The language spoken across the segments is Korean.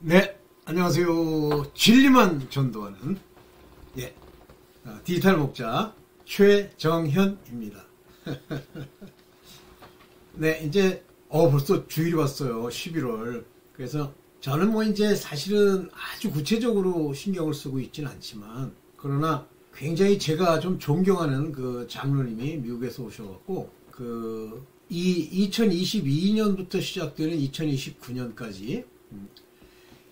네, 안녕하세요. 진리만 전도하는 디지털 목자 최정현입니다. 네, 이제 벌써 주일이 왔어요. 11월. 그래서 저는 이제 사실은 아주 구체적으로 신경을 쓰고 있지는 않지만, 그러나 굉장히 제가 좀 존경하는 그 장로님이 미국에서 오셔갖고 이 2022년부터 시작되는 2029년까지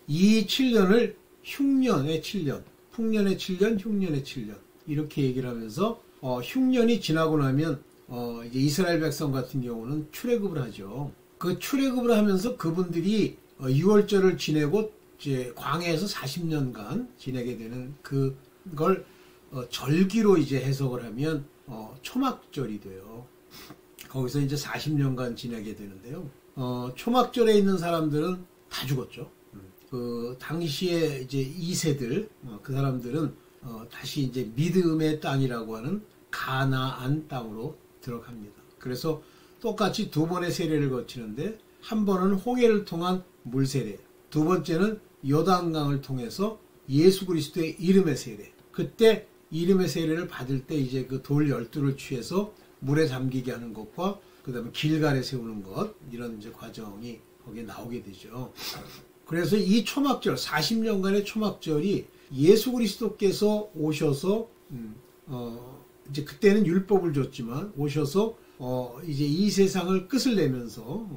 이 7년을 흉년의 7년, 풍년의 7년, 흉년의 7년 이렇게 얘기를 하면서 흉년이 지나고 나면 이제 이스라엘 백성 같은 경우는 출애굽을 하죠. 그 출애굽을 하면서 그분들이 6월절을 지내고 이제 광야에서 40년간 지내게 되는 그걸 절기로 이제 해석을 하면 초막절이 돼요. 거기서 이제 40년간 지내게 되는데요. 초막절에 있는 사람들은 다 죽었죠. 그 당시에 이제 2세들 그 사람들은 다시 이제 믿음의 땅이라고 하는 가나안 땅으로 들어갑니다. 그래서 똑같이 두 번의 세례를 거치는데, 한 번은 홍해를 통한 물 세례, 두 번째는 요단강을 통해서 예수 그리스도의 이름의 세례. 그때 이름의 세례를 받을 때 이제 그 돌 12를 취해서 물에 잠기게 하는 것과 그다음에 길갈에 세우는 것, 이런 이제 과정이 거기에 나오게 되죠. 그래서 이 초막절, 40년간의 초막절이 예수 그리스도께서 오셔서 이제 그때는 율법을 줬지만 오셔서 이제 이 세상을 끝을 내면서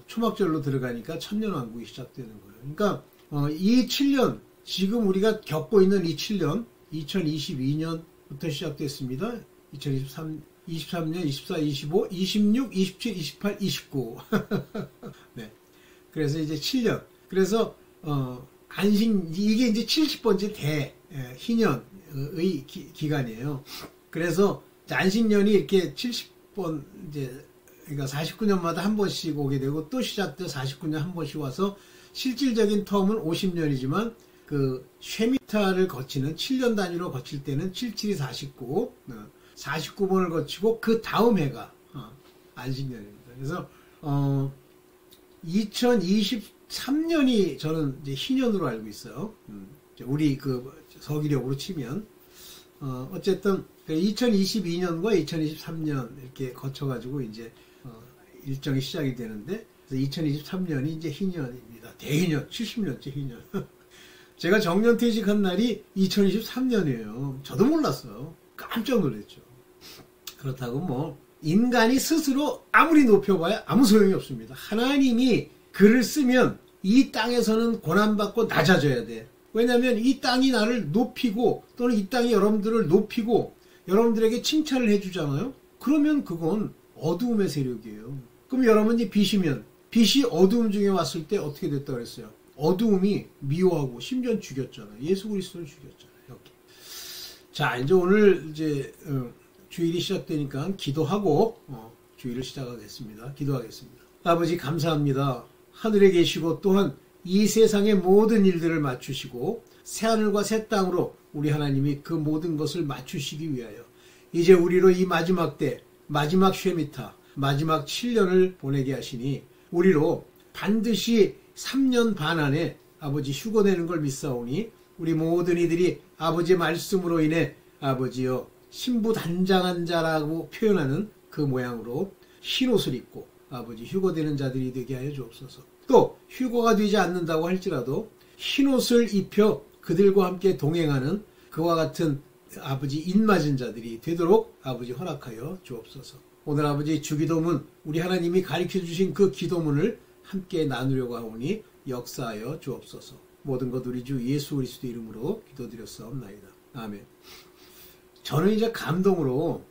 초막절로 들어가니까 천년왕국이 시작되는 거예요. 그러니까 이 7년, 지금 우리가 겪고 있는 이 7년, 2022년부터 시작됐습니다. 2023년, 24, 25, 26, 27, 28, 29. 네. 그래서 이제 7년. 그래서 이게 이제 70번째 대희년의 기간이에요. 그래서 안식년이 이렇게 70번 이제 그러니까 49년마다 한 번씩 오게 되고, 또 시작돼 49년 한 번씩 와서 실질적인 텀은 50년이지만 그 쉐미타를 거치는 7년 단위로 거칠 때는 77이 49, 49번을 거치고 그 다음 해가 안식년입니다. 그래서 2023년이 저는 이제 희년으로 알고 있어요. 우리 그 서기력으로 치면 어쨌든 2022년과 2023년 이렇게 거쳐가지고 이제 일정이 시작이 되는데, 2023년이 이제 희년입니다. 대희년, 70년째 희년. 제가 정년퇴직한 날이 2023년이에요. 저도 몰랐어요. 깜짝 놀랐죠. 그렇다고 인간이 스스로 아무리 높여봐야 아무 소용이 없습니다. 하나님이 글을 쓰면 이 땅에서는 고난받고 낮아져야 돼. 왜냐하면 이 땅이 나를 높이고, 또는 이 땅이 여러분들을 높이고 여러분들에게 칭찬을 해주잖아요. 그러면 그건 어두움의 세력이에요. 그럼 여러분이 빛이면, 빛이 어두움 중에 왔을 때 어떻게 됐다 그랬어요? 어두움이 미워하고 심지어 죽였잖아요. 예수 그리스도를 죽였잖아요. 이렇게. 자, 이제 오늘 이제 주일이 시작되니까 기도하고 주일을 시작하겠습니다. 기도하겠습니다. 아버지, 감사합니다. 하늘에 계시고 또한 이 세상의 모든 일들을 맞추시고 새하늘과 새 땅으로 우리 하나님이 그 모든 것을 맞추시기 위하여 이제 우리로 이 마지막 때, 마지막 쉐미타, 마지막 7년을 보내게 하시니, 우리로 반드시 3년 반 안에 아버지 휴거되는 걸 믿사오니, 우리 모든 이들이 아버지의 말씀으로 인해 아버지여 신부단장한 자라고 표현하는 그 모양으로 흰옷을 입고 아버지 휴거되는 자들이 되게 하여 주옵소서. 또 휴거가 되지 않는다고 할지라도 흰옷을 입혀 그들과 함께 동행하는 그와 같은 아버지 인맞은 자들이 되도록 아버지 허락하여 주옵소서. 오늘 아버지 주기도문, 우리 하나님이 가르쳐 주신 그 기도문을 함께 나누려고 하오니 역사하여 주옵소서. 모든 것 우리 주 예수 그리스도 이름으로 기도드렸사옵나이다. 아멘. 저는 이제 감동으로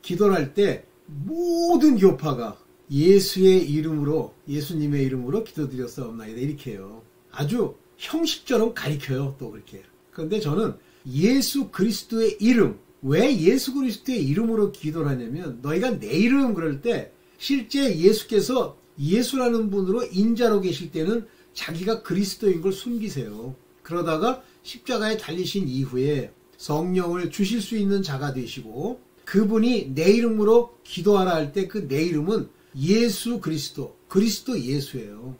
기도를 할 때 모든 교파가 예수의 이름으로, 예수님의 이름으로 기도드렸사옵나이다 이렇게 해요. 아주 형식처럼 가르쳐요. 또 그렇게. 그런데 저는 예수 그리스도의 이름, 왜 예수 그리스도의 이름으로 기도를 하냐면, 너희가 내 이름 그럴 때 실제 예수께서 예수라는 분으로 인자로 계실 때는 자기가 그리스도인 걸 숨기세요. 그러다가 십자가에 달리신 이후에 성령을 주실 수 있는 자가 되시고, 그분이 내 이름으로 기도하라 할 때 그 내 이름은 예수 그리스도, 그리스도 예수예요.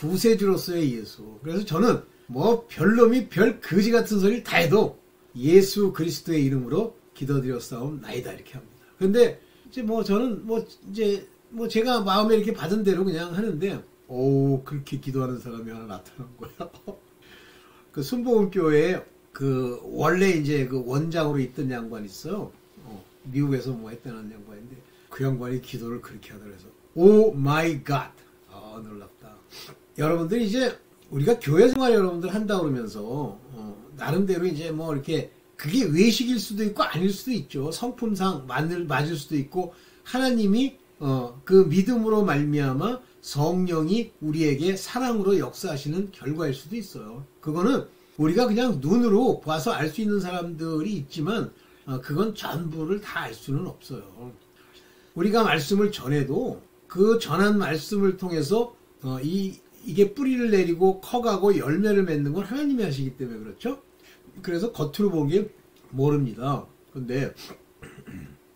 구세주로서의 예수. 그래서 저는 뭐 별놈이 별 거지 같은 소리를 다 해도 예수 그리스도의 이름으로 기도드렸사옵나이다 이렇게 합니다. 근데 이제 뭐 저는 제가 마음에 이렇게 받은 대로 그냥 하는데 그렇게 기도하는 사람이 하나 나타난 거야. 그 순복음교회에 그 원래 이제 그 원장으로 있던 양반이 있어요. 미국에서 뭐 했다는 양반인데 그 양반이 기도를 그렇게 하더라 해서 오 마이 갓. 놀랍다. 여러분들이 이제 우리가 교회 생활 여러분들 한다 그러면서 나름대로 이제 뭐 이렇게 그게 외식일 수도 있고 아닐 수도 있죠. 성품상 맞을 수도 있고 하나님이 그 믿음으로 말미암아 성령이 우리에게 사랑으로 역사하시는 결과일 수도 있어요. 그거는 우리가 그냥 눈으로 봐서 알 수 있는 사람들이 있지만 그건 전부를 다 알 수는 없어요. 우리가 말씀을 전해도 그 전한 말씀을 통해서 이게 뿌리를 내리고 커가고 열매를 맺는 건 하나님이 하시기 때문에 그렇죠. 그래서 겉으로 보기엔 모릅니다. 근데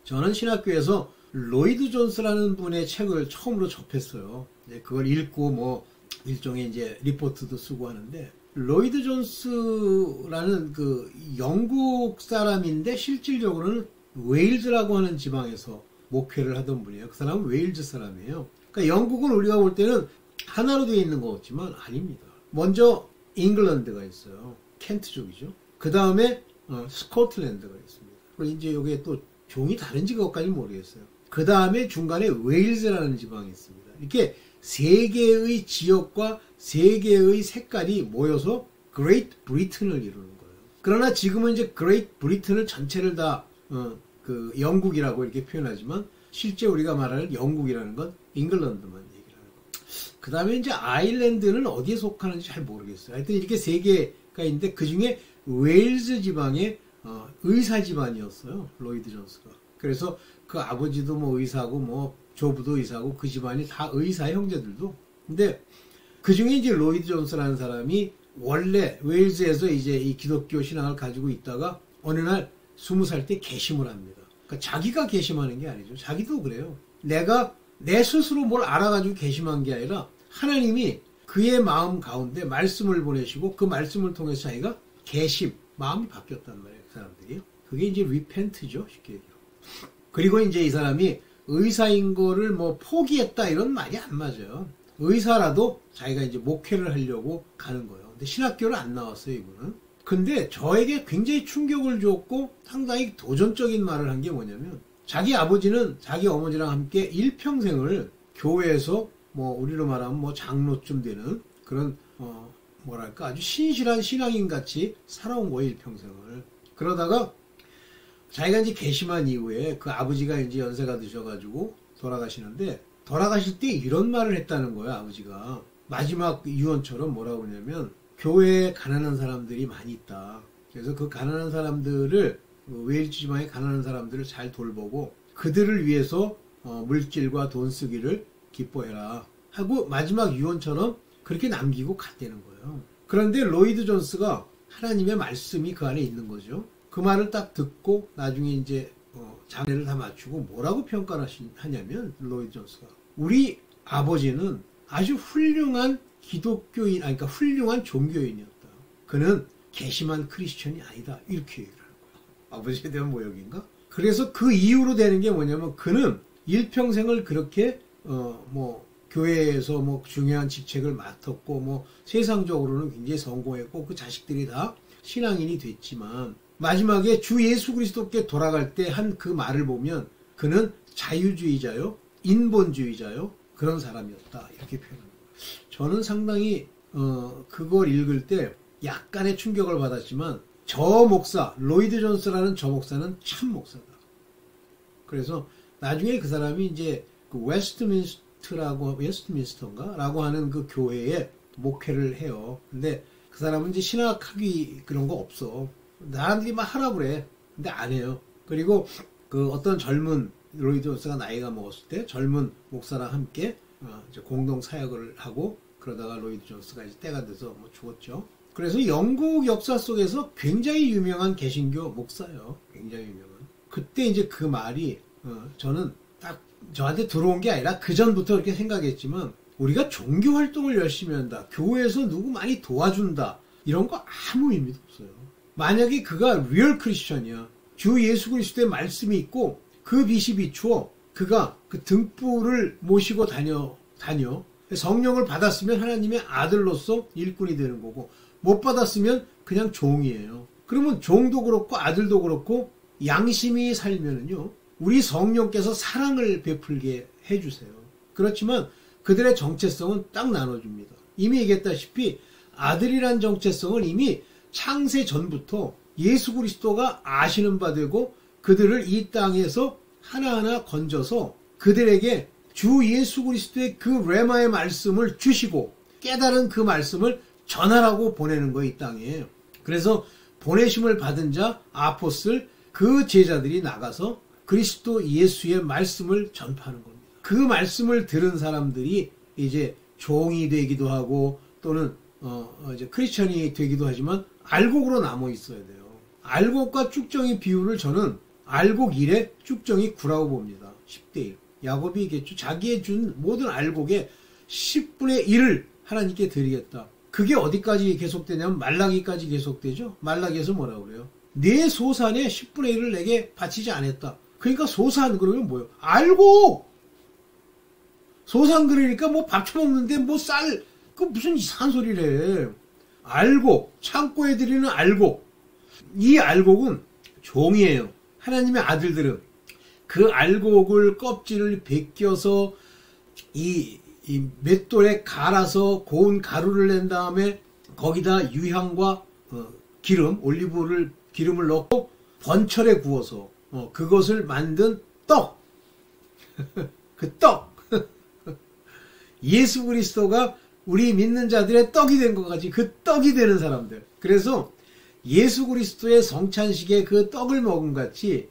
저는 신학교에서 로이드 존스라는 분의 책을 처음으로 접했어요. 그걸 읽고 뭐 일종의 이제 리포트도 쓰고 하는데 로이드 존스라는 그 영국 사람인데 실질적으로는 웨일즈라고 하는 지방에서 목회를 하던 분이에요. 그 사람은 웨일즈 사람이에요. 그러니까 영국은 우리가 볼 때는 하나로 되어 있는 것 같지만 아닙니다. 먼저 잉글랜드가 있어요. 켄트족이죠. 그 다음에 스코틀랜드가 있습니다. 그리고 이제 여기에 또 종이 다른지 그것까지는 모르겠어요. 그 다음에 중간에 웨일즈라는 지방이 있습니다. 이렇게 세 개의 지역과 세 개의 색깔이 모여서 그레이트 브리튼을 이루는 거예요. 그러나 지금은 이제 그레이트 브리튼을 전체를 다 그 영국이라고 이렇게 표현하지만 실제 우리가 말하는 영국이라는 건 잉글랜드만 얘기를 하는 거예요. 그 다음에 이제 아일랜드는 어디에 속하는지 잘 모르겠어요. 하여튼 이렇게 세 개가 있는데 그 중에 웨일즈 지방의 의사 집안이었어요. 로이드 존스가. 그래서 그 아버지도 뭐 의사고 뭐 조부도 의사고 그 집안이 다 의사 형제들도. 근데 그 중에 이제 로이드 존스라는 사람이 원래 웨일즈에서 이제 이 기독교 신앙을 가지고 있다가 어느 날 20살 때 개심을 합니다. 그러니까 자기가 개심하는 게 아니죠. 자기도 그래요. 내가 내 스스로 뭘 알아가지고 개심한 게 아니라 하나님이 그의 마음 가운데 말씀을 보내시고 그 말씀을 통해서 자기가 개심, 마음이 바뀌었단 말이에요. 그 사람들이. 그게 이제 리펜트죠. 쉽게 얘기하면. 그리고 이제 이 사람이 의사인 거를 뭐 포기했다 이런 말이 안 맞아요. 의사라도 자기가 이제 목회를 하려고 가는 거예요. 근데 신학교를 안 나왔어요, 이분은. 근데 저에게 굉장히 충격을 줬고 상당히 도전적인 말을 한 게 뭐냐면 자기 아버지는 자기 어머니랑 함께 일평생을 교회에서 뭐 우리로 말하면 뭐 장로쯤 되는 그런 뭐랄까 아주 신실한 신앙인 같이 살아온 거예요, 일평생을. 그러다가 자기가 이제 개심한 이후에 그 아버지가 이제 연세가 드셔가지고 돌아가시는데 돌아가실 때 이런 말을 했다는 거예요, 아버지가. 마지막 유언처럼 뭐라고 그러냐면 교회에 가난한 사람들이 많이 있다. 그래서 그 가난한 사람들을 웨일즈 지방의 가난한 사람들을 잘 돌보고 그들을 위해서 물질과 돈 쓰기를 기뻐해라 하고 마지막 유언처럼 그렇게 남기고 갔다는 거예요. 그런데 로이드 존스가 하나님의 말씀이 그 안에 있는 거죠. 그 말을 딱 듣고 나중에 이제 장례를 다 마치고 뭐라고 평가를 하냐면 로이드 존스가 우리 아버지는 아주 훌륭한 기독교인, 그러니까 훌륭한 종교인이었다. 그는 개심한 크리스천이 아니다. 이렇게 얘기를 하는 거야. 아버지에 대한 모욕인가? 그래서 그 이유로 되는 게 뭐냐면 그는 일평생을 그렇게 뭐 교회에서 뭐 중요한 직책을 맡았고 뭐 세상적으로는 굉장히 성공했고 그 자식들이 다 신앙인이 됐지만 마지막에 주 예수 그리스도께 돌아갈 때 한 그 말을 보면 그는 자유주의자요, 인본주의자요 그런 사람이었다. 이렇게 표현합니다. 저는 상당히 그걸 읽을 때 약간의 충격을 받았지만 저 목사, 로이드 존스라는 저 목사는 참 목사다. 그래서 나중에 그 사람이 이제 그 웨스트민스터인가? 라고 하는 그 교회에 목회를 해요. 근데 그 사람은 이제 신학학위 그런 거 없어. 사람들이 막 하라고 그래. 근데 안 해요. 그리고 그 어떤 젊은 로이드 존스가 나이가 먹었을 때 젊은 목사랑 함께 이제 공동 사역을 하고 그러다가 로이드 존스가 이제 때가 돼서 뭐 죽었죠. 그래서 영국 역사 속에서 굉장히 유명한 개신교 목사예요. 굉장히 유명한. 그때 이제 그 말이 저는 딱 저한테 들어온 게 아니라 그 전부터 이렇게 생각했지만 우리가 종교 활동을 열심히 한다, 교회에서 누구 많이 도와준다, 이런 거 아무 의미도 없어요. 만약에 그가 리얼 크리스천이야, 주 예수 그리스도의 말씀이 있고 그 빛이 비추어 그가 그 등불을 모시고 다녀 성령을 받았으면 하나님의 아들로서 일꾼이 되는 거고, 못 받았으면 그냥 종이에요. 그러면 종도 그렇고 아들도 그렇고 양심이 살면은요, 우리 성령께서 사랑을 베풀게 해주세요. 그렇지만 그들의 정체성은 딱 나눠줍니다. 이미 얘기했다시피 아들이란 정체성은 이미 창세 전부터 예수 그리스도가 아시는 바 되고, 그들을 이 땅에서 하나하나 건져서 그들에게 주 예수 그리스도의 그 레마의 말씀을 주시고 깨달은 그 말씀을 전하라고 보내는 거예요, 이 땅에. 그래서 보내심을 받은 자 아포스를, 그 제자들이 나가서 그리스도 예수의 말씀을 전파하는 겁니다. 그 말씀을 들은 사람들이 이제 종이 되기도 하고 또는 이제 크리스천이 되기도 하지만 알곡으로 남아 있어야 돼요. 알곡과 쭉정이 비율을 저는 알곡 1에 쭉정이 9라고 봅니다. 10대 1. 야곱이 얘기했죠. 자기의 준 모든 알곡의 10분의 1을 하나님께 드리겠다. 그게 어디까지 계속되냐면 말라기까지 계속되죠. 말라기에서 뭐라고 그래요? 내 소산의 10분의 1을 내게 바치지 않았다. 그러니까 소산 그러면 뭐예요? 알곡! 소산 그러니까 뭐 밥 처먹는데 뭐 쌀, 그 무슨 이상한 소리를 해. 알곡, 창고에 드리는 알곡. 이 알곡은 종이에요. 하나님의 아들들은 그 알곡을 껍질을 벗겨서 이 맷돌에 갈아서 고운 가루를 낸 다음에 거기다 유향과 기름, 올리브를 기름을 넣고 번철에 구워서 그것을 만든 떡. 그 떡. 예수 그리스도가 우리 믿는 자들의 떡이 된 것 같이 그 떡이 되는 사람들. 그래서 예수 그리스도의 성찬식에 그 떡을 먹은 같이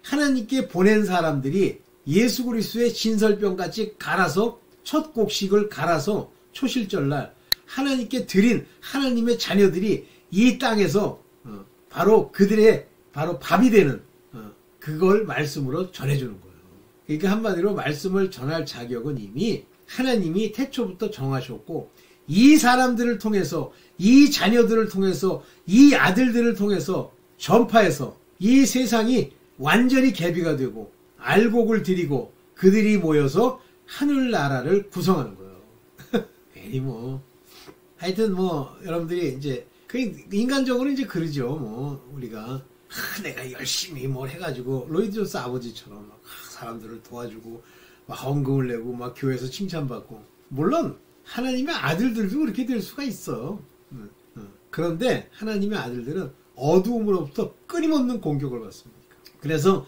하나님께 보낸 사람들이 예수 그리스도의 진설병같이 갈아서 첫 곡식을 갈아서 초실절날 하나님께 드린 하나님의 자녀들이 이 땅에서 바로 그들의 바로 밥이 되는 그걸 말씀으로 전해주는 거예요. 그러니까 한마디로 말씀을 전할 자격은 이미 하나님이 태초부터 정하셨고, 이 사람들을 통해서, 이 자녀들을 통해서, 이 아들들을 통해서 전파해서 이 세상이 완전히 개비가 되고 알곡을 드리고 그들이 모여서 하늘나라를 구성하는 거예요. 괜히 뭐 하여튼 뭐 여러분들이 이제 그 인간적으로 이제 그러죠. 뭐 우리가 내가 열심히 뭘 해가지고 로이드 존스 아버지처럼 막 사람들을 도와주고 막 헌금을 내고 막 교회에서 칭찬받고, 물론 하나님의 아들들도 그렇게 될 수가 있어. 그런데 하나님의 아들들은 어두움으로부터 끊임없는 공격을 받습니다. 그래서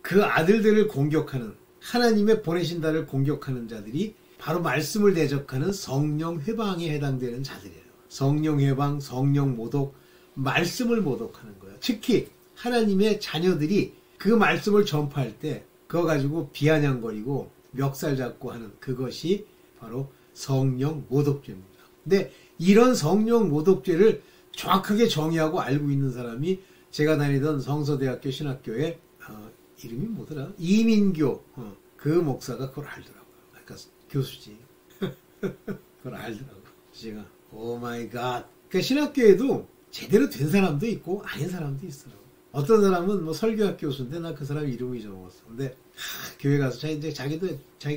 그 아들들을 공격하는, 하나님의 보내신다를 공격하는 자들이 바로 말씀을 대적하는 성령 회방에 해당되는 자들이에요. 성령 회방, 성령 모독, 말씀을 모독하는 거예요. 특히 하나님의 자녀들이 그 말씀을 전파할 때 그거 가지고 비아냥거리고 멱살 잡고 하는 그것이 바로 성령 모독죄입니다. 근데 이런 성령 모독죄를 정확하게 정의하고 알고 있는 사람이 제가 다니던 성서대학교 신학교에 이름이 뭐더라? 이민교 그 목사가 그걸 알더라고요. 그러니까 교수지. 그걸 알더라고요. 제가 오 마이 갓. 그러니까 신학교에도 제대로 된 사람도 있고 아닌 사람도 있어요. 어떤 사람은 뭐 설교학 교수인데 나 그 사람 이름을 잊어먹었어. 근데 교회 가서 자기가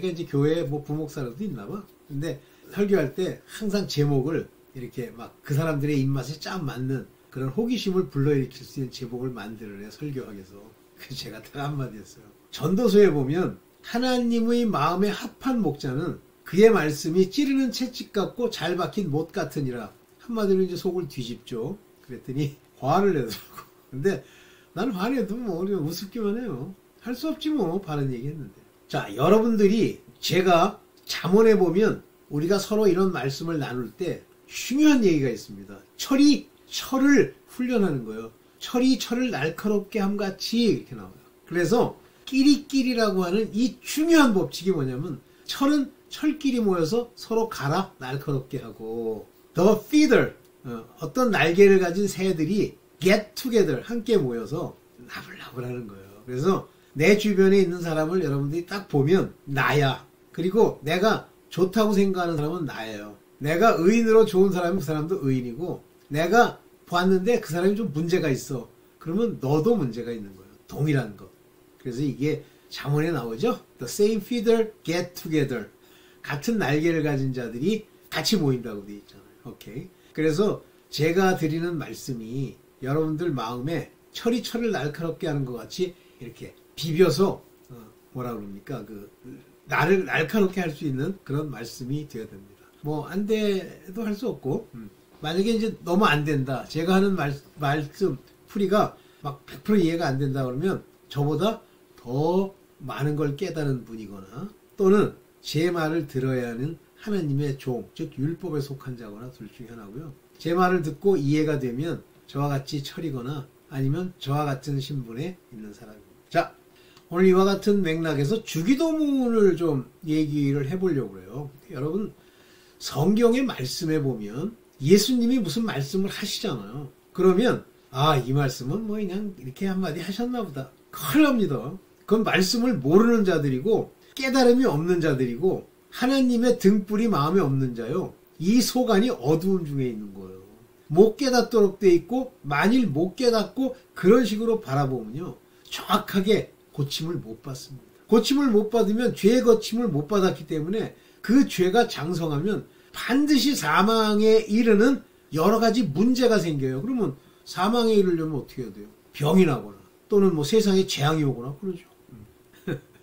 이제 교회에 뭐 부목사라도 있나 봐. 근데 설교할 때 항상 제목을 이렇게 막 그 사람들의 입맛에 쫙 맞는 그런 호기심을 불러일으킬 수 있는 제목을 만들으래, 설교학에서. 그래서 제가 딱 한마디 했어요. 전도서에 보면 하나님의 마음에 합한 목자는 그의 말씀이 찌르는 채찍 같고 잘 박힌 못 같으니라. 한마디로 이제 속을 뒤집죠. 그랬더니 화를 내더라고. 근데 나는 화내도 뭐 우습기만 해요. 할 수 없지 뭐, 바른 얘기 했는데. 자, 여러분들이 제가 잠언에 보면 우리가 서로 이런 말씀을 나눌 때 중요한 얘기가 있습니다. 철이 철을 훈련하는 거예요. 철이 철을 날카롭게 함같이 이렇게 나와요. 그래서 끼리끼리라고 하는 이 중요한 법칙이 뭐냐면, 철은 철끼리 모여서 서로 갈아 날카롭게 하고, the feeder, 어떤 날개를 가진 새들이 get together, 함께 모여서 나불나불 하는 거예요. 그래서 내 주변에 있는 사람을 여러분들이 딱 보면 나야. 그리고 내가 좋다고 생각하는 사람은 나예요. 내가 의인으로 좋은 사람은 그 사람도 의인이고, 내가 봤는데 그 사람이 좀 문제가 있어. 그러면 너도 문제가 있는 거예요. 동일한 것. 그래서 이게 잠언에 나오죠. The same feather get together. 같은 날개를 가진 자들이 같이 모인다고 되어 있잖아요. 오케이. 그래서 제가 드리는 말씀이 여러분들 마음에 철이 날카롭게 하는 것 같이 이렇게 비벼서 뭐라 그럽니까? 나를 날카롭게 할 수 있는 그런 말씀이 되어야 됩니다. 뭐 안 돼도 할 수 없고, 만약에 이제 너무 안 된다. 제가 하는 말씀 풀이가 막 100% 이해가 안 된다 그러면 저보다 더 많은 걸 깨달은 분이거나, 또는 제 말을 들어야 하는 하나님의 종, 즉 율법에 속한 자거나 둘 중에 하나고요. 제 말을 듣고 이해가 되면 저와 같이 철이거나 아니면 저와 같은 신분에 있는 사람입니다. 자, 오늘 이와 같은 맥락에서 주기도문을 좀 얘기를 해보려고 해요. 여러분, 성경의 말씀에 보면 예수님이 무슨 말씀을 하시잖아요. 그러면 이 말씀은 뭐 그냥 이렇게 한마디 하셨나 보다. 큰일 납니다. 그건 말씀을 모르는 자들이고 깨달음이 없는 자들이고 하나님의 등불이 마음에 없는 자요. 이 속안이 어두움 중에 있는 거예요. 못 깨닫도록 돼 있고, 만일 못 깨닫고 그런 식으로 바라보면요, 정확하게 고침을 못 받습니다. 고침을 못 받으면 죄의 고침을 못 받았기 때문에 그 죄가 장성하면 반드시 사망에 이르는 여러 가지 문제가 생겨요. 그러면 사망에 이르려면 어떻게 해야 돼요? 병이 나거나 또는 뭐 세상에 재앙이 오거나 그러죠.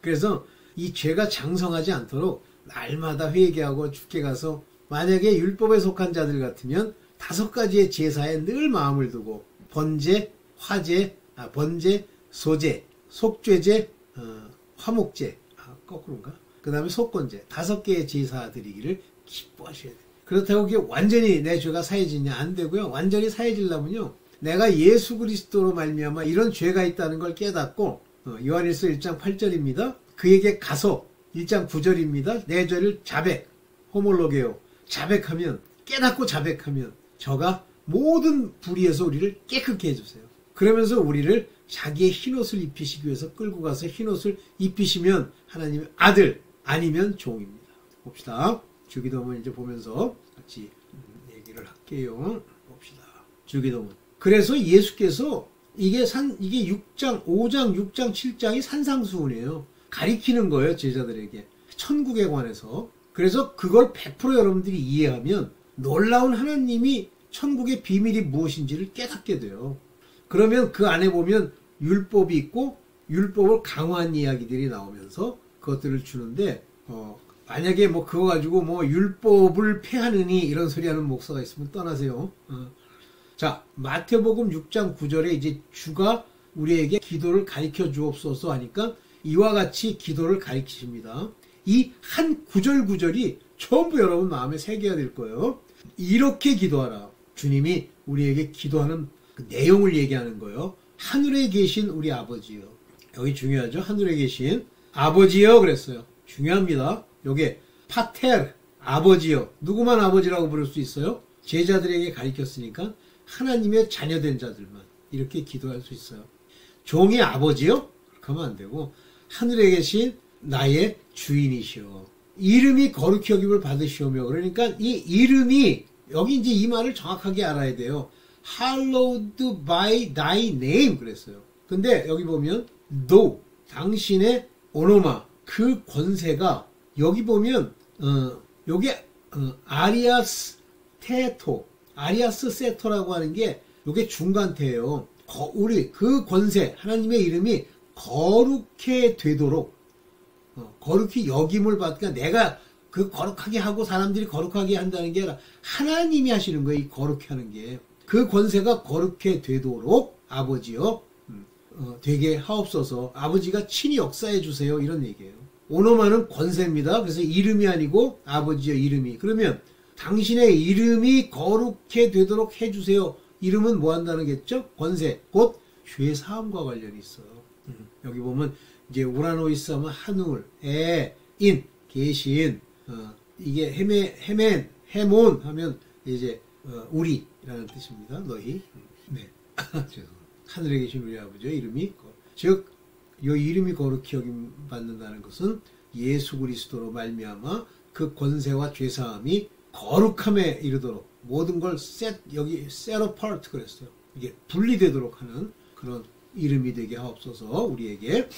그래서 이 죄가 장성하지 않도록 날마다 회개하고 주께 가서, 만약에 율법에 속한 자들 같으면 5가지의 제사에 늘 마음을 두고 번제, 화제, 번제, 소제, 속죄제, 화목제, 거꾸로인가? 그 다음에 속건제, 5개의 제사 드리기를 기뻐하셔야 돼요. 그렇다고 그게 완전히 내 죄가 사해지냐? 안 되고요. 완전히 사해지려면요, 내가 예수 그리스도로 말미암아 이런 죄가 있다는 걸 깨닫고, 요한일서 1장 8절입니다. 그에게 가서 1장 9절입니다. 내 죄를 자백, 호몰로게오, 자백하면, 깨닫고 자백하면 저가 모든 불의에서 우리를 깨끗게 해주세요. 그러면서 우리를 자기의 흰옷을 입히시기 위해서 끌고 가서 흰옷을 입히시면 하나님의 아들, 아니면 종입니다. 봅시다. 주기도문 이제 보면서 같이 얘기를 할게요. 봅시다. 주기도문. 그래서 예수께서 이게 6장, 5장, 6장, 7장이 산상수훈이에요. 가리키는 거예요, 제자들에게. 천국에 관해서. 그래서 그걸 100% 여러분들이 이해하면 놀라운 하나님이 천국의 비밀이 무엇인지를 깨닫게 돼요. 그러면 그 안에 보면 율법이 있고 율법을 강화한 이야기들이 나오면서 그것들을 주는데, 만약에 뭐 그거 가지고 뭐 율법을 폐하느니 이런 소리 하는 목사가 있으면 떠나세요. 자, 마태복음 6장 9절에 이제 주가 우리에게 기도를 가르쳐 주옵소서 하니까 이와 같이 기도를 가르치십니다. 이 한 구절이 전부 여러분 마음에 새겨야 될 거예요. 이렇게 기도하라. 주님이 우리에게 기도하는 그 내용을 얘기하는 거예요. 하늘에 계신 우리 아버지요. 여기 중요하죠. 하늘에 계신 아버지요 그랬어요. 중요합니다. 요게 파텔, 아버지요. 누구만 아버지라고 부를 수 있어요? 제자들에게 가르쳤으니까 하나님의 자녀된 자들만 이렇게 기도할 수 있어요. 종의 아버지요? 그렇게 하면 안 되고, 하늘에 계신 나의 주인이시오. 이름이 거룩히 여김을 받으시오며. 그러니까 이 이름이, 여기 이제 이 말을 정확하게 알아야 돼요. Hallowed by thy name 그랬어요. 근데 여기 보면 though, 당신의 오노마, 그 권세가 여기 보면 요게 아리아스 테토, 아리아스 세토라고 하는 게 요게 중간태예요. 우리 그 권세, 하나님의 이름이 거룩해 되도록, 거룩히 여김을 받으니까 내가 그 거룩하게 하고 사람들이 거룩하게 한다는 게 아니라 하나님이 하시는 거예요. 이 거룩해 하는 게. 그 권세가 거룩해 되도록 아버지요, 되게 하옵소서. 아버지가 친히 역사해 주세요. 이런 얘기예요. 오노마는 권세입니다. 그래서 이름이 아니고 아버지요, 이름이. 그러면 당신의 이름이 거룩해 되도록 해주세요. 이름은 뭐 한다는 겠죠? 권세. 곧 죄 사함과 관련이 있어요. 여기 보면 이제 우라노이스 하면 하늘, 인, 계신, 이게 헤멘, 헤몬 하면 이제 우리라는 뜻입니다. 너희. 네. 죄송합니다. 하늘에 계신 우리 아버지의 이름이, 즉 이 이름이 거룩히 여김 받는다는 것은 예수 그리스도로 말미암아 그 권세와 죄사함이 거룩함에 이르도록 모든 걸 여기 set apart 그랬어요. 이게 분리되도록 하는 그런 이름이 되게 하옵소서 우리에게.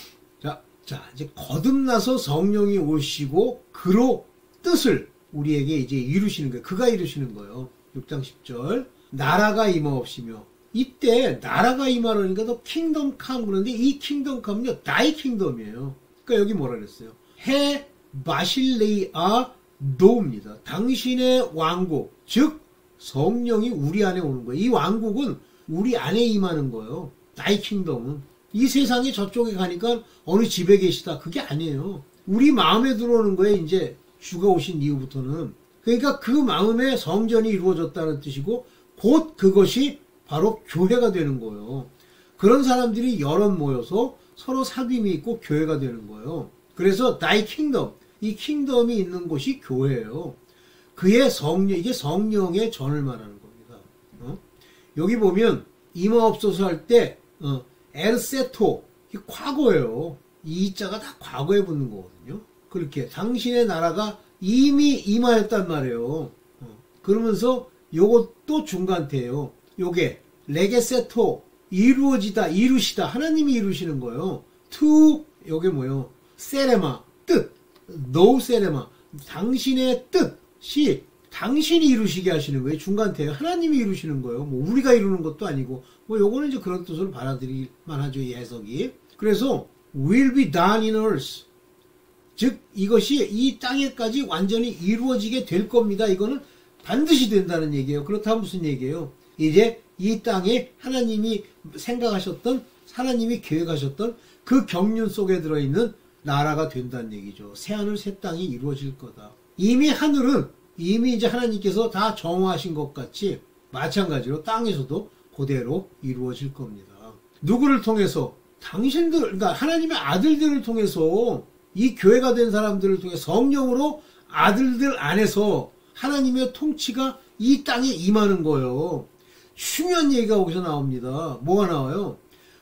자, 이제 거듭나서 성령이 오시고 그로 뜻을 우리에게 이제 이루시는 거예요. 그가 이루시는 거예요. 6장 10절. 나라가 임하옵시며. 이때 나라가 임하려니까 더 킹덤 캄 그러는데 이 킹덤 캄은요 나의 킹덤이에요. 그러니까 여기 뭐라 그랬어요? 해 바실레이아 노입니다. 당신의 왕국, 즉 성령이 우리 안에 오는 거예요. 이 왕국은 우리 안에 임하는 거예요. 나의 킹덤은. 이 세상에 저쪽에 가니까 어느 집에 계시다. 그게 아니에요. 우리 마음에 들어오는 거예요. 이제 주가 오신 이후부터는. 그러니까 그 마음에 성전이 이루어졌다는 뜻이고 곧 그것이 바로 교회가 되는 거예요. 그런 사람들이 여럿 모여서 서로 사귐이 있고 교회가 되는 거예요. 그래서 나의 킹덤, 이 킹덤이 있는 곳이 교회예요. 그의 성령, 이게 성령의 전을 말하는 겁니다. 여기 보면 임하옵소서 할 때 엘세토, 이게 과거예요. 이 자가 다 과거에 붙는 거거든요. 그렇게 당신의 나라가 이미 임하였단 말이에요. 그러면서 요것도 중간태예요. 요게 레게세토, 이루어지다, 이루시다, 하나님이 이루시는 거예요. 투, 요게 뭐예요? 세레마, 뜻, 노 세레마, 당신의 뜻이 당신이 이루시게 하시는 거예요. 중간태예요. 하나님이 이루시는 거예요. 뭐 우리가 이루는 것도 아니고, 뭐 요거는 이제 그런 뜻으로 받아들일 만하죠, 이 해석이. 그래서 will be done in earth, 즉 이것이 이 땅에까지 완전히 이루어지게 될 겁니다. 이거는 반드시 된다는 얘기예요. 그렇다면 무슨 얘기예요? 이제 이 땅에 하나님이 생각하셨던, 하나님이 계획하셨던 그 경륜 속에 들어있는 나라가 된다는 얘기죠. 새하늘 새 땅이 이루어질 거다. 이미 하늘은 이미 이제 하나님께서 다 정화하신 것 같이 마찬가지로 땅에서도 그대로 이루어질 겁니다. 누구를 통해서? 당신들, 그러니까 하나님의 아들들을 통해서, 이 교회가 된 사람들을 통해 성령으로 아들들 안에서 하나님의 통치가 이 땅에 임하는 거예요. 중요한 얘기가 거기서 나옵니다. 뭐가 나와요?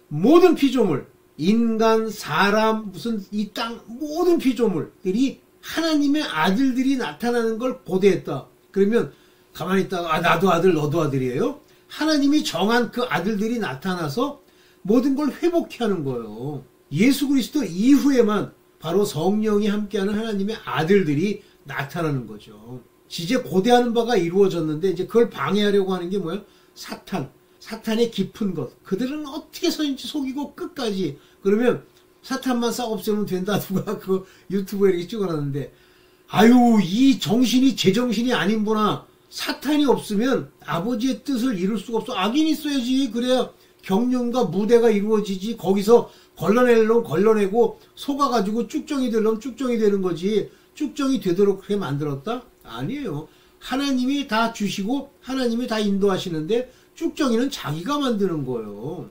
모든 피조물, 인간, 사람, 무슨 이 땅 모든 피조물들이 하나님의 아들들이 나타나는 걸 고대했다. 그러면 가만히 있다가 나도 아들 너도 아들이에요? 하나님이 정한 그 아들들이 나타나서 모든 걸 회복케 하는 거예요. 예수 그리스도 이후에만 바로 성령이 함께하는 하나님의 아들들이 나타나는 거죠. 이제 고대하는 바가 이루어졌는데 이제 그걸 방해하려고 하는 게 뭐예요? 사탄의 깊은 것. 그들은 어떻게 해서인지 속이고 끝까지. 그러면 사탄만 싹 없애면 된다. 누가 그 유튜브에 이렇게 찍어놨는데, 아유, 이 정신이 제정신이 아닌구나. 사탄이 없으면 아버지의 뜻을 이룰 수가 없어. 악인이 있어야지. 그래야 경륜과 무대가 이루어지지. 거기서 걸러낼 놈 걸러내고 속아가지고 쭉정이 될 놈 쭉정이 되는 거지. 쭉정이 되도록 그렇게 만들었다? 아니에요. 하나님이 다 주시고 하나님이 다 인도하시는데 쭉정이는 자기가 만드는 거예요.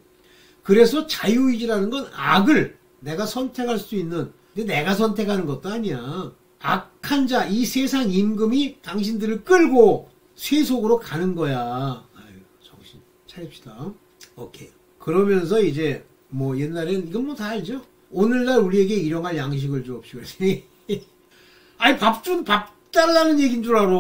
그래서 자유의지라는 건 악을 내가 선택할 수 있는, 근데 내가 선택하는 것도 아니야. 악한 자, 이 세상 임금이 당신들을 끌고 쇠속으로 가는 거야. 아유, 정신 차립시다. 오케이. 그러면서 이제 뭐 옛날엔 이건 뭐 다 알죠? 오늘날 우리에게 일용할 양식을 주옵시고 그랬더니 아니 밥 달라는 얘기인 줄 알아.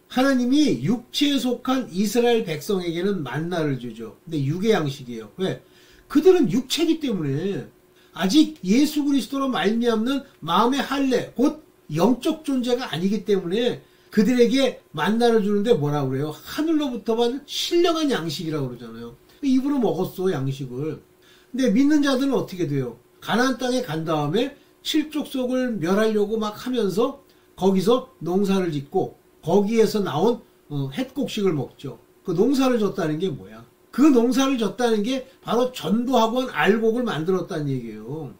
하나님이 육체에 속한 이스라엘 백성에게는 만나를 주죠. 근데 육의 양식이에요. 왜? 그들은 육체이기 때문에 아직 예수 그리스도로 말미암는 마음의 할례, 곧 영적 존재가 아니기 때문에 그들에게 만나를 주는데 뭐라고 그래요? 하늘로부터 받은 신령한 양식이라고 그러잖아요. 입으로 먹었어, 양식을. 근데 믿는 자들은 어떻게 돼요? 가나안 땅에 간 다음에 칠족속을 멸하려고 막 하면서 거기서 농사를 짓고 거기에서 나온 햇곡식을 먹죠. 그 농사를 졌다는 게 뭐야? 그 농사를 졌다는 게 바로 전도학원 알곡을 만들었다는 얘기예요.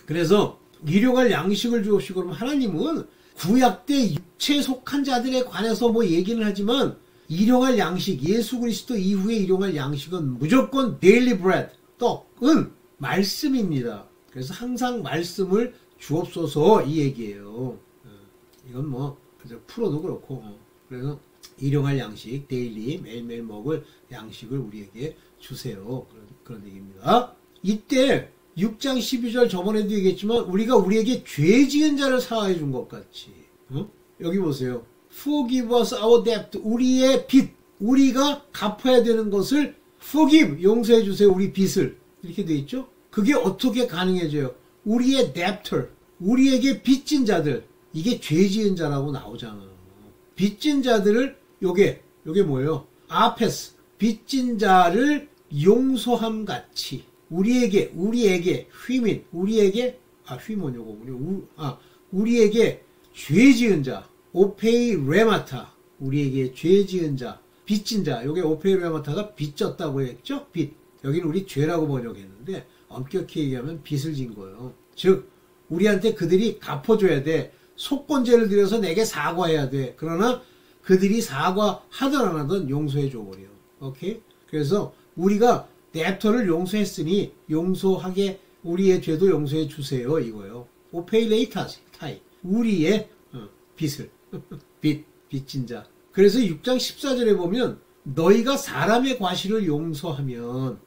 그래서 일용할 양식을 주옵시고 그러면 하나님은 구약 때 육체에 속한 자들에 관해서 뭐 얘기는 하지만 일용할 양식, 예수 그리스도 이후에 일용할 양식은 무조건 데일리 브레드, 떡은 말씀입니다. 그래서 항상 말씀을 주옵소서 이 얘기예요. 이건 뭐 풀어도 그렇고. 그래서 일용할 양식, 데일리 매일매일 먹을 양식을 우리에게 주세요. 그런 얘기입니다. 이때 6장 12절 저번에도 얘기했지만 우리가 우리에게 죄 지은 자를 사하해 준 것 같이 여기 보세요. Forgive us our debt. 우리의 빚. 우리가 갚아야 되는 것을 forgive. 용서해 주세요. 우리 빚을. 이렇게 돼 있죠. 그게 어떻게 가능해져요? 우리의 debtor. 우리에게 빚진 자들. 이게 죄 지은 자라고 나오잖아. 빚진 자들을 요게 뭐예요? 앞에서 빚진 자를 용서함 같이 우리에게 휘민 우리에게 휘몬 요거 우리에게 죄 지은 자 오페이 레마타 우리에게 죄 지은 자 빚진 자 요게 오페이 레마타가 빚졌다고 했죠? 빚 여기는 우리 죄라고 번역했는데 엄격히 얘기하면 빚을 진 거예요. 즉 우리한테 그들이 갚아줘야 돼. 속건제를 들여서 내게 사과해야 돼. 그러나 그들이 사과하든 안 하든 용서해 줘버려. 오케이? 그래서 우리가 뎁터를 용서했으니 용서하게 우리의 죄도 용서해 주세요. 이거요. 오페이레이타지 타이. 우리의 빚을 빚진 자. 그래서 6장 14절에 보면 너희가 사람의 과실을 용서하면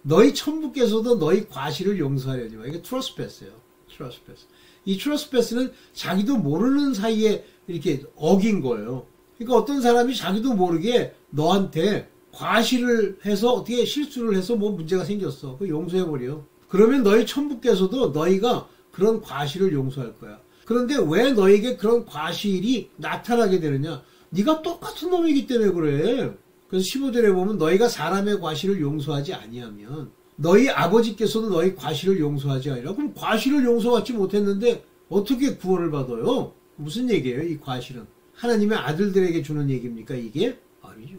너희 천부께서도 너희 과실을 용서하려니와. 이게 트러스패스예요. 트러스패스. 이 트러스패스는 자기도 모르는 사이에 이렇게 어긴 거예요. 그러니까 어떤 사람이 자기도 모르게 너한테 과실을 해서 어떻게 실수를 해서 뭐 문제가 생겼어. 그거 용서해버려. 그러면 너희 천부께서도 너희가 그런 과실을 용서할 거야. 그런데 왜 너에게 그런 과실이 나타나게 되느냐? 네가 똑같은 놈이기 때문에 그래. 그래서 15절에 보면 너희가 사람의 과실을 용서하지 아니하면 너희 아버지께서도 너희 과실을 용서하지 아니라 그럼 과실을 용서받지 못했는데 어떻게 구원을 받아요? 무슨 얘기예요? 이 과실은 하나님의 아들들에게 주는 얘기입니까? 이게? 아니죠.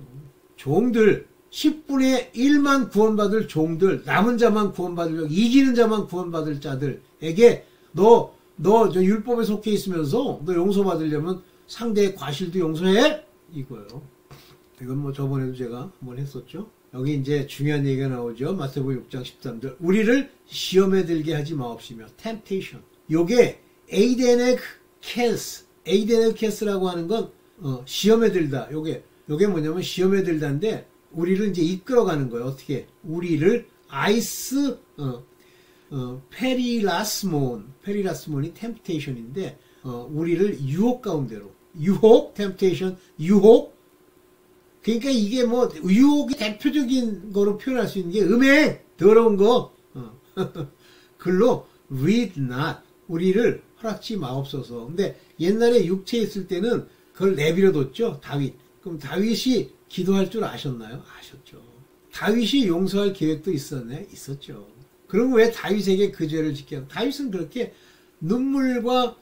종들 10분의 1만 구원받을 종들 남은 자만 구원받으려고 이기는 자만 구원받을 자들에게 너 저 율법에 속해 있으면서 너 용서받으려면 상대의 과실도 용서해? 이거예요. 이건 뭐 저번에도 제가 한번 했었죠. 여기 이제 중요한 얘기가 나오죠. 마태복음 6장 13절. 우리를 시험에 들게 하지 마옵시며. temptation. 요게 에이데넥 캐스라고 하는 건 시험에 들다. 요게 뭐냐면 시험에 들다인데 우리를 이제 이끌어가는 거예요. 어떻게? 우리를 아이스 페리라스몬이 temptation인데 우리를 유혹 가운데로 유혹 temptation 유혹 그러니까 이게 뭐 유혹의 대표적인 거로 표현할 수 있는 게 음행 더러운 거 글로 read not 우리를 허락지 마옵소서. 근데 옛날에 육체에 있을 때는 그걸 내버려뒀죠. 다윗. 그럼 다윗이 기도할 줄 아셨나요? 아셨죠. 다윗이 용서할 계획도 있었네? 있었죠. 그럼 왜 다윗에게 그 죄를 짓게 하고 다윗은 그렇게 눈물과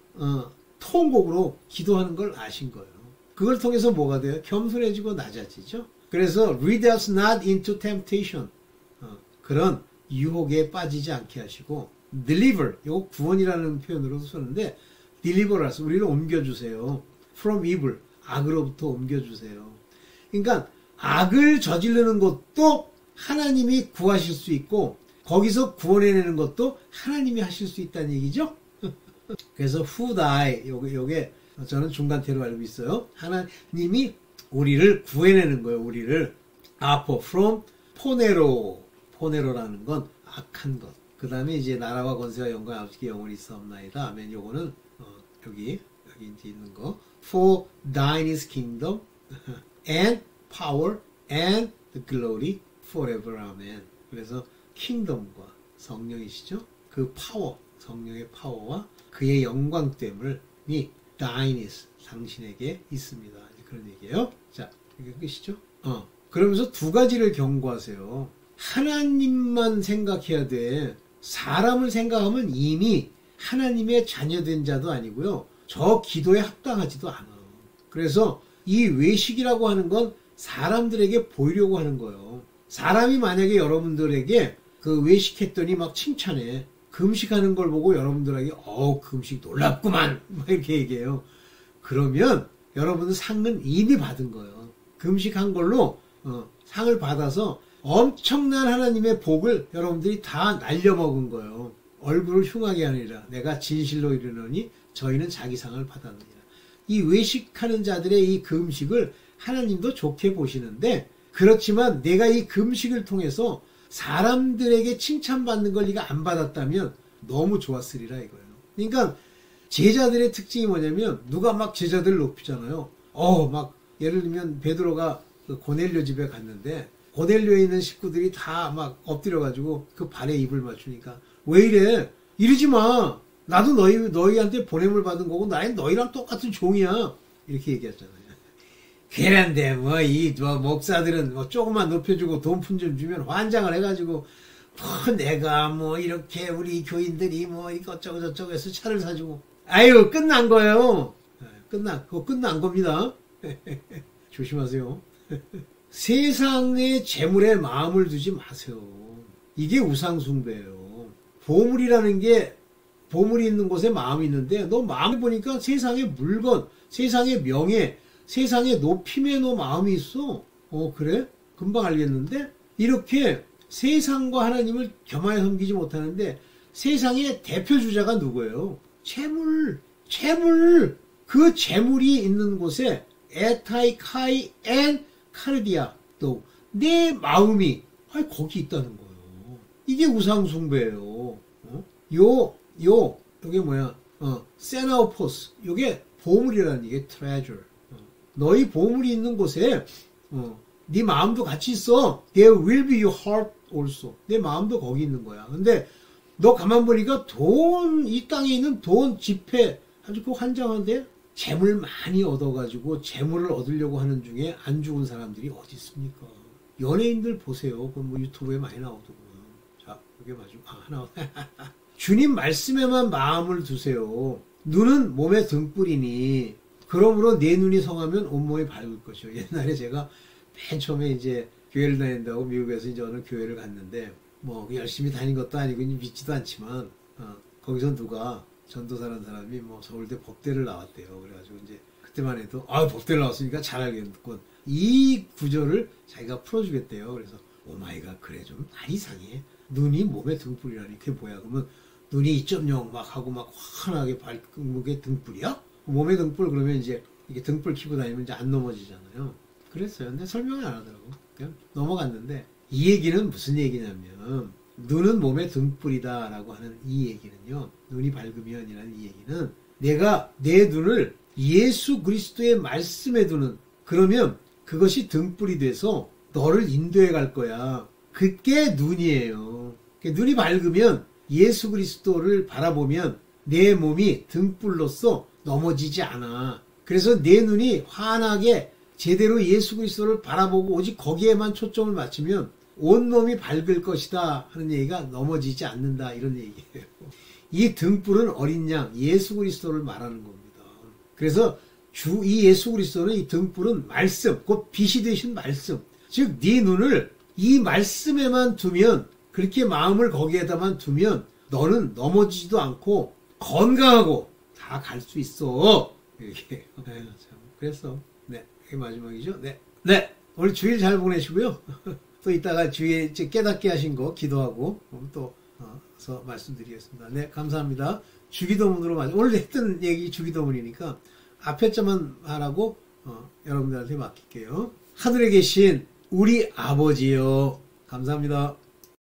통곡으로 기도하는 걸 아신 거예요. 그걸 통해서 뭐가 돼요? 겸손해지고 낮아지죠. 그래서 lead us not into temptation. 그런 유혹에 빠지지 않게 하시고 deliver, 이거 구원이라는 표현으로도 쓰는데 deliver us, 우리를 옮겨주세요. from evil, 악으로부터 옮겨주세요. 그러니까 악을 저지르는 것도 하나님이 구하실 수 있고 거기서 구원해내는 것도 하나님이 하실 수 있다는 얘기죠. 그래서 who die, 요게 저는 중간태로 알고 있어요. 하나님이 우리를 구해내는 거예요. 우리를 from 포네로라는 건 악한 것. 그 다음에 이제 나라와 권세와 영광 아버지께 영원히 있사옵나이다. 아멘. 요거는 여기 이제 있는 거. For thine is kingdom and power and the glory forever. 아멘. 그래서 킹덤과 성령이시죠. 그 파워, 성령의 파워와 그의 영광 때문이 thine is 당신에게 있습니다. 그런 얘기예요. 자, 이게 끝이죠. 그러면서 두 가지를 경고하세요. 하나님만 생각해야 돼. 사람을 생각하면 이미 하나님의 자녀된 자도 아니고요. 저 기도에 합당하지도 않아. 그래서 이 외식이라고 하는 건 사람들에게 보이려고 하는 거예요. 사람이 만약에 여러분들에게 그 외식했더니 막 칭찬해. 금식하는 걸 보고 여러분들에게 금식 놀랍구만 막 이렇게 얘기해요. 그러면 여러분은 상은 이미 받은 거예요. 금식한 걸로 상을 받아서 엄청난 하나님의 복을 여러분들이 다 날려먹은 거예요. 얼굴을 흉하게 하느니라. 내가 진실로 이르노니 저희는 자기 상을 받았느니라. 이 외식하는 자들의 이 금식을 하나님도 좋게 보시는데 그렇지만 내가 이 금식을 통해서 사람들에게 칭찬받는 걸 네가 안 받았다면 너무 좋았으리라 이거예요. 그러니까 제자들의 특징이 뭐냐면 누가 막 제자들을 높이잖아요. 막 예를 들면 베드로가 그 고넬료 집에 갔는데 고넬료에 있는 식구들이 다 막 엎드려가지고 그 발에 입을 맞추니까 왜 이래? 이러지 마. 나도 너희한테 보냄을 받은 거고 나는 너희랑 똑같은 종이야. 이렇게 얘기했잖아요. 그런데 이 목사들은 조금만 높여주고 돈 푼 좀 주면 환장을 해가지고 내가 이렇게 우리 교인들이 이것저것 저쩌고 해서 차를 사주고 아유 끝난 거예요. 그거 끝난 겁니다. 조심하세요. 세상의 재물에 마음을 두지 마세요. 이게 우상숭배예요. 보물이라는 게 보물이 있는 곳에 마음이 있는데 너 마음을 보니까 세상의 물건, 세상의 명예, 세상의 높임에 너 마음이 있어. 그래? 금방 알겠는데? 이렇게 세상과 하나님을 겸하여 섬기지 못하는데 세상의 대표주자가 누구예요? 재물. 그 재물이 있는 곳에 에타이, 카이, 앤, 카르디아. 또 내 마음이 거기 있다는 거예요. 이게 우상숭배예요. 요게 뭐야? 세나오포스. 요게 보물이라는 게 treasure. 너희 보물이 있는 곳에 네 마음도 같이 있어. There will be your heart also. 내 마음도 거기 있는 거야. 근데 너 가만 보니까 이 땅에 있는 돈 지폐 아주 그 환장한데 재물 많이 얻어가지고 재물을 얻으려고 하는 중에 안 죽은 사람들이 어디 있습니까? 연예인들 보세요. 그 유튜브에 많이 나오더구나. 자, 이게 마지막 하나. 주님 말씀에만 마음을 두세요. 눈은 몸의 등불이니 그러므로 내 눈이 성하면 온몸이 밝을 것이요. 옛날에 제가 맨 처음에 이제 교회를 다닌다고 미국에서 이제 어느 교회를 갔는데 열심히 다닌 것도 아니고 믿지도 않지만 거기서 누가 전도사라는 사람이 서울대 법대를 나왔대요. 그래가지고 이제 그때만 해도 법대를 나왔으니까 잘 알겠군. 이 구절을 자기가 풀어주겠대요. 그래서 오마이갓 그래 좀 많이 이상해. 눈이 몸의 등불이라니 그게 뭐야? 그러면 눈이 2.0 막 하고 막 환하게 밝은 게 등불이야? 몸의 등불 그러면 이제 이게 등불 켜고 다니면 이제 안 넘어지잖아요. 그랬어요. 근데 설명을 안 하더라고. 그냥 넘어갔는데 이 얘기는 무슨 얘기냐면 눈은 몸의 등불이다 라고 하는 이 얘기는요. 눈이 밝으면이라는 이 얘기는 내가 내 눈을 예수 그리스도의 말씀에 두는 그러면 그것이 등불이 돼서 너를 인도해 갈 거야. 그게 눈이에요. 눈이 밝으면 예수 그리스도를 바라보면 내 몸이 등불로서 넘어지지 않아. 그래서 내 눈이 환하게 제대로 예수 그리스도를 바라보고 오직 거기에만 초점을 맞추면 온몸이 밝을 것이다 하는 얘기가 넘어지지 않는다 이런 얘기예요. 이 등불은 어린 양 예수 그리스도를 말하는 겁니다. 그래서 이 예수 그리스도는 이 등불은 말씀, 곧 빛이 되신 말씀. 즉 네 눈을 이 말씀에만 두면 그렇게 마음을 거기에다만 두면 너는 넘어지지도 않고 건강하고 다 갈 수 있어. 이렇게. 그래서 네, 이게 마지막이죠. 네. 오늘 주일 잘 보내시고요. 또 이따가 주위에 깨닫게 하신 거 기도하고 또 말씀드리겠습니다. 네, 감사합니다. 주기도문으로 오늘 했던 얘기 주기도문이니까 앞에 자만 하라고 여러분들한테 맡길게요. 하늘에 계신 우리 아버지요. 감사합니다.